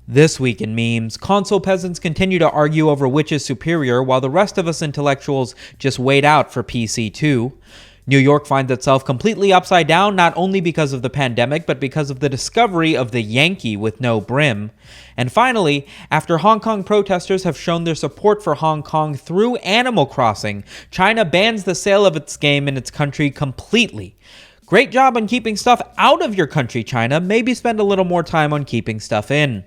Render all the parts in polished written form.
This week in memes, console peasants continue to argue over which is superior while the rest of us intellectuals just wait out for PC 2. New York finds itself completely upside down not only because of the pandemic but because of the discovery of the Yankee with no brim. And finally, after Hong Kong protesters have shown their support for Hong Kong through Animal Crossing, China bans the sale of its game in its country completely. Great job on keeping stuff out of your country, China. Maybe spend a little more time on keeping stuff in.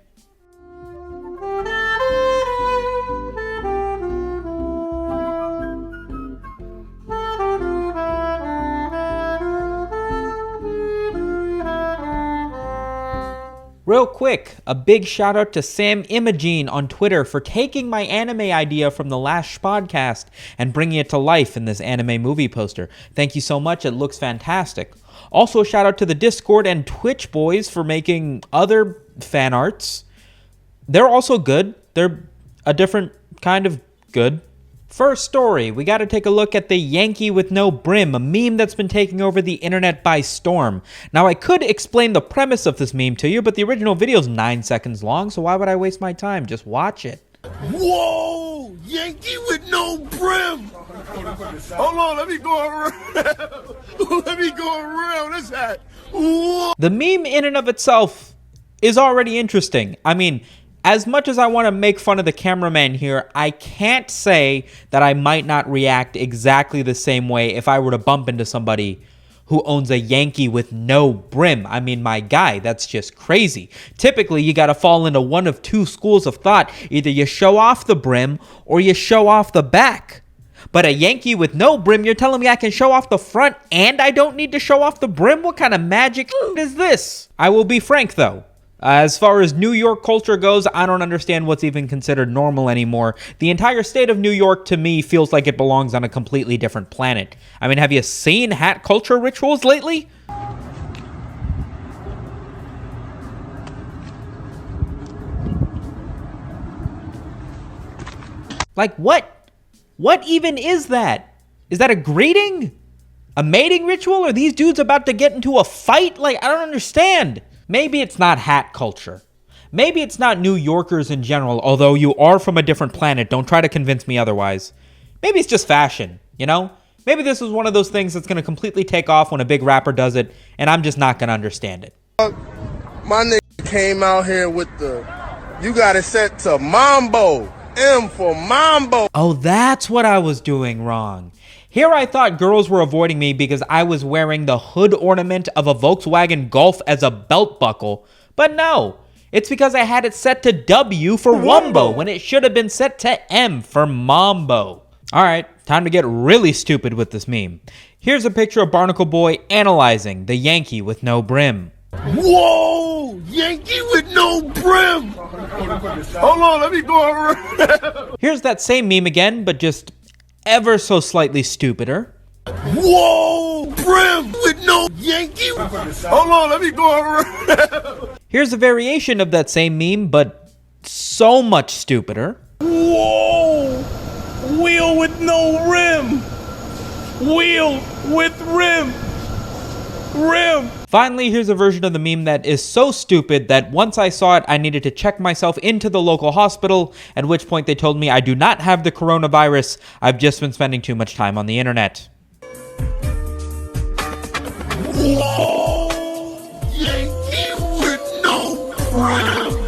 Real quick, a big shout out to Sam Imogene on Twitter for taking my anime idea from the last podcast and bringing it to life in this anime movie poster. Thank you so much, it looks fantastic. Also, shout out to the Discord and Twitch boys for making other fan arts. They're also good. They're a different kind of good. First story, we gotta take a look at the Yankee with no brim, a meme that's been taking over the internet by storm. Now, I could explain the premise of this meme to you, but the original video is 9 seconds long, so why would I waste my time? Just watch it. Whoa! Yankee with no brim! Hold on, let me go around. Let me go around this hat. Whoa. The meme in and of itself is already interesting. I mean, as much as I want to make fun of the cameraman here, I can't say that I might not react exactly the same way if I were to bump into somebody who owns a Yankee with no brim. I mean, my guy, that's just crazy. Typically, you got to fall into one of two schools of thought. Either you show off the brim or you show off the back. But a Yankee with no brim, you're telling me I can show off the front and I don't need to show off the brim? What kind of magic is this? I will be frank, though. As far as New York culture goes, I don't understand what's even considered normal anymore. The entire state of New York, to me, feels like it belongs on a completely different planet. I mean, have you seen hat culture rituals lately? Like, what? What even is that? Is that a greeting? A mating ritual? Are these dudes about to get into a fight? Like, I don't understand. Maybe it's not hat culture. Maybe it's not New Yorkers in general, although you are from a different planet. Don't try to convince me otherwise. Maybe it's just fashion, you know? Maybe this is one of those things that's going to completely take off when a big rapper does it, and I'm just not going to understand it. My nigga came out here with the, you got it set to Mambo. M for Mambo. Oh, that's what I was doing wrong. Here I thought girls were avoiding me because I was wearing the hood ornament of a Volkswagen Golf as a belt buckle. But no, it's because I had it set to W for Wumbo when it should have been set to M for Mambo. Alright, time to get really stupid with this meme. Here's a picture of Barnacle Boy analyzing the Yankee with no brim. Whoa! Yankee with no brim! Hold on, let me go around. Here's that same meme again, but just ever so slightly stupider. Whoa! Brim with no Yankee! Hold on, let me go around. Here's a variation of that same meme, but so much stupider. Whoa! Wheel with no rim! Wheel with rim! Rim! Finally, here's a version of the meme that is so stupid that once I saw it, I needed to check myself into the local hospital, at which point they told me I do not have the coronavirus. I've just been spending too much time on the internet. Whoa! Yankee with no brim!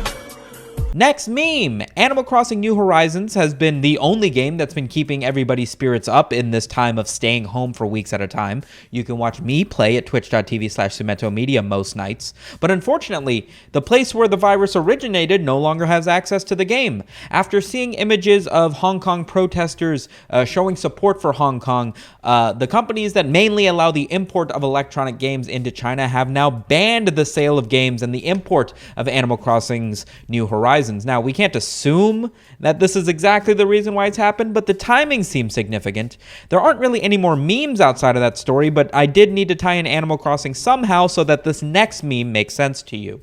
Next meme! Animal Crossing New Horizons has been the only game that's been keeping everybody's spirits up in this time of staying home for weeks at a time. You can watch me play at twitch.tv/SumitoMedia most nights. But unfortunately, the place where the virus originated no longer has access to the game. After seeing images of Hong Kong protesters showing support for Hong Kong, the companies that mainly allow the import of electronic games into China have now banned the sale of games and the import of Animal Crossing's New Horizons. Now, we can't assume that this is exactly the reason why it's happened, but the timing seems significant. There aren't really any more memes outside of that story, but I did need to tie in Animal Crossing somehow so that this next meme makes sense to you.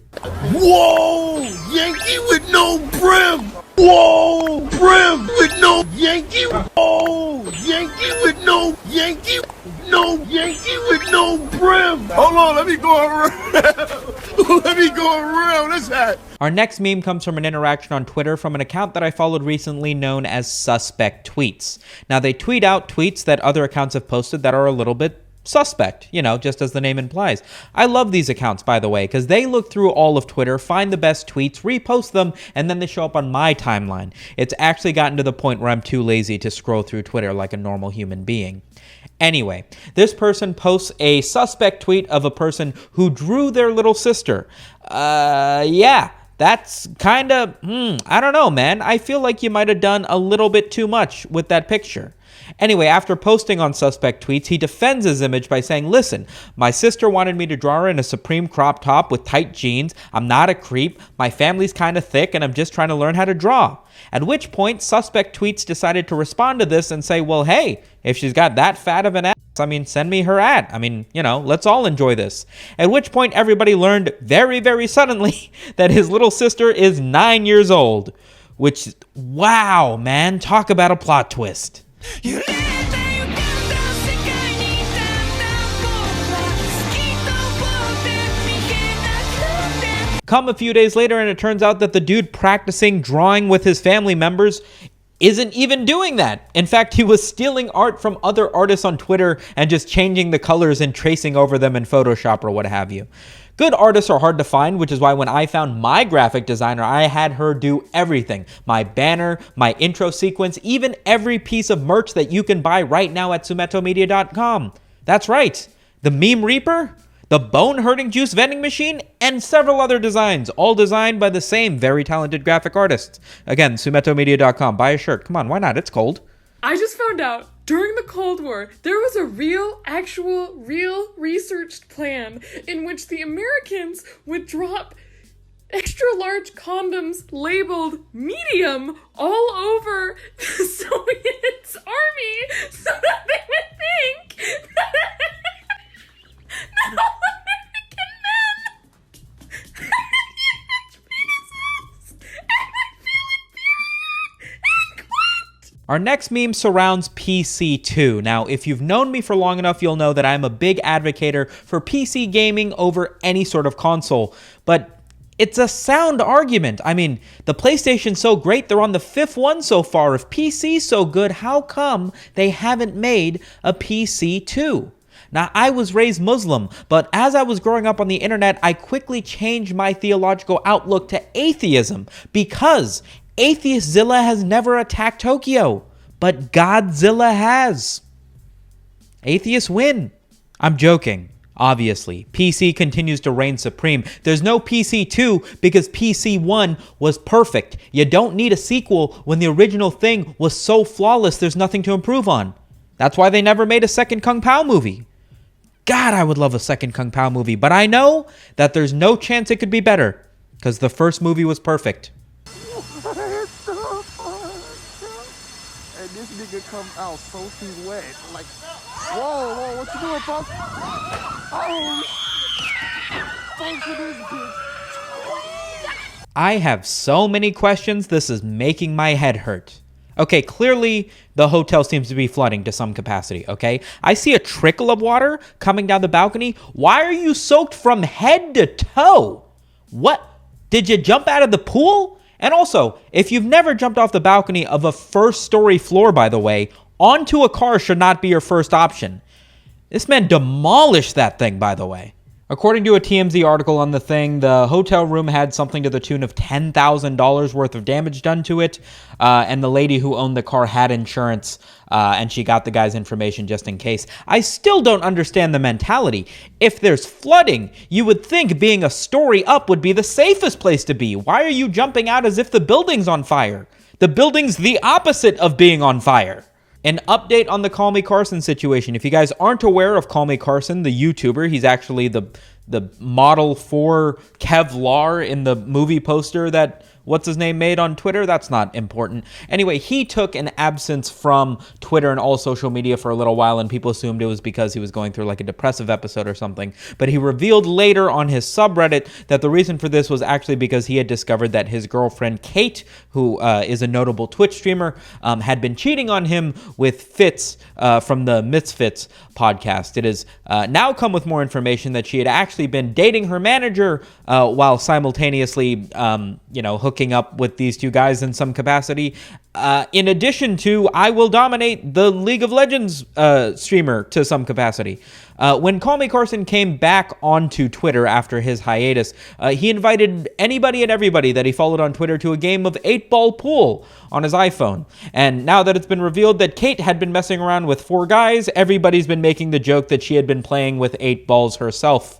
Whoa! Yankee with no brim! Whoa! Brim with no Yankee! Whoa! Yankee with no Yankee! No Yankee with no brim! Hold on, let me go around. Let me go around. That's that. Our next meme comes from an interaction on Twitter from an account that I followed recently known as Suspect Tweets. Now, they tweet out tweets that other accounts have posted that are a little bit suspect, just as the name implies. I love these accounts, by the way, because they look through all of Twitter, find the best tweets, repost them, and then they show up on my timeline. It's actually gotten to the point where I'm too lazy to scroll through Twitter like a normal human being. Anyway, this person posts a suspect tweet of a person who drew their little sister. Yeah. That's kind of, I don't know, man. I feel like you might have done a little bit too much with that picture. Anyway, after posting on Suspect Tweets, he defends his image by saying, listen, my sister wanted me to draw her in a Supreme crop top with tight jeans. I'm not a creep. My family's kind of thick, and I'm just trying to learn how to draw. At which point, Suspect Tweets decided to respond to this and say, well, hey, if she's got that fat of an ass, send me her ad. Let's all enjoy this. At which point, everybody learned very, very suddenly that his little sister is 9 years old. Which, wow, man, talk about a plot twist. Come a few days later, and it turns out that the dude practicing drawing with his family members isn't even doing that. In fact, he was stealing art from other artists on Twitter and just changing the colors and tracing over them in Photoshop or what have you. Good artists are hard to find, which is why when I found my graphic designer, I had her do everything. My banner, my intro sequence, even every piece of merch that you can buy right now at SumitoMedia.com. That's right. The Meme Reaper, the Bone Hurting Juice vending machine, and several other designs, all designed by the same very talented graphic artists. Again, SumitoMedia.com. Buy a shirt. Come on, why not? It's cold. I just found out during the Cold War, there was a real researched plan in which the Americans would drop extra large condoms labeled medium all over the Soviet army so that they would think that all American men had huge penises and would feel inferior and quit. Our next meme surrounds PC2. Now, if you've known me for long enough, you'll know that I'm a big advocator for PC gaming over any sort of console, but it's a sound argument. The PlayStation's so great, they're on the 5th one so far. If PC's so good, how come they haven't made a PC2? Now, I was raised Muslim, but as I was growing up on the internet, I quickly changed my theological outlook to atheism because Atheistzilla has never attacked Tokyo, but Godzilla has. Atheists win. I'm joking. Obviously, PC continues to reign supreme. There's no PC2 because PC1 was perfect. You don't need a sequel when the original thing was so flawless there's nothing to improve on. That's why they never made a second Kung Pao movie. God, I would love a second Kung Pao movie, but I know that there's no chance it could be better because the first movie was perfect. And this nigga come out soaking wet. Like, whoa, what you doing, Puff? Oh, thanks for this bitch. I have so many questions, this is making my head hurt. Okay, clearly the hotel seems to be flooding to some capacity, okay? I see a trickle of water coming down the balcony. Why are you soaked from head to toe? What? Did you jump out of the pool? And also, if you've never jumped off the balcony of a first-story floor, by the way, onto a car should not be your first option. This man demolished that thing, by the way. According to a TMZ article on the thing, the hotel room had something to the tune of $10,000 worth of damage done to it, and the lady who owned the car had insurance, and she got the guy's information just in case. I still don't understand the mentality. If there's flooding, you would think being a story up would be the safest place to be. Why are you jumping out as if the building's on fire? The building's the opposite of being on fire. An update on the Call Me Carson situation. If you guys aren't aware of Call Me Carson, the YouTuber, he's actually the model for Kevlar in the movie poster that what's-his-name made on Twitter. That's not important. Anyway, he took an absence from Twitter and all social media for a little while, and people assumed it was because he was going through like a depressive episode or something. But he revealed later on his subreddit that the reason for this was actually because he had discovered that his girlfriend, Kate, who is a notable Twitch streamer, had been cheating on him with Fitz from the Misfits podcast. It has now come with more information that she had actually actually been dating her manager while simultaneously, hooking up with these two guys in some capacity. In addition to, I will dominate the League of Legends streamer to some capacity. When Call Me Carson came back onto Twitter after his hiatus, he invited anybody and everybody that he followed on Twitter to a game of 8-ball pool on his iPhone. And now that it's been revealed that Kate had been messing around with 4 guys, everybody's been making the joke that she had been playing with 8 balls herself.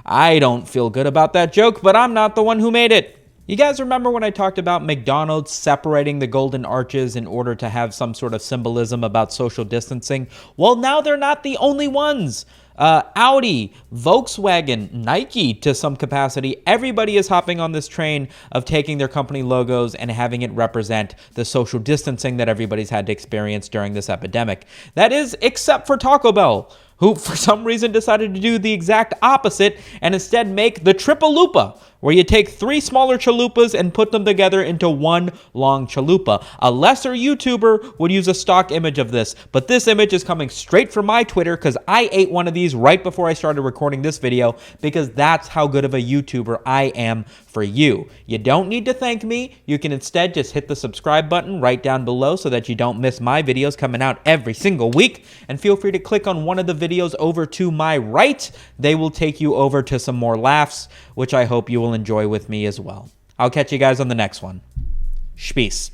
I don't feel good about that joke, but I'm not the one who made it. You guys remember when I talked about McDonald's separating the golden arches in order to have some sort of symbolism about social distancing? Well, now they're not the only ones. Audi, Volkswagen, Nike to some capacity, everybody is hopping on this train of taking their company logos and having it represent the social distancing that everybody's had to experience during this epidemic. That is, except for Taco Bell, who for some reason decided to do the exact opposite and instead make the triple lupa, where you take 3 smaller chalupas and put them together into one long chalupa. A lesser YouTuber would use a stock image of this, but this image is coming straight from my Twitter because I ate one of these right before I started recording this video, because that's how good of a YouTuber I am for you. You don't need to thank me. You can instead just hit the subscribe button right down below so that you don't miss my videos coming out every single week. And feel free to click on one of the videos over to my right. They will take you over to some more laughs, which I hope you will enjoy with me as well. I'll catch you guys on the next one. Peace.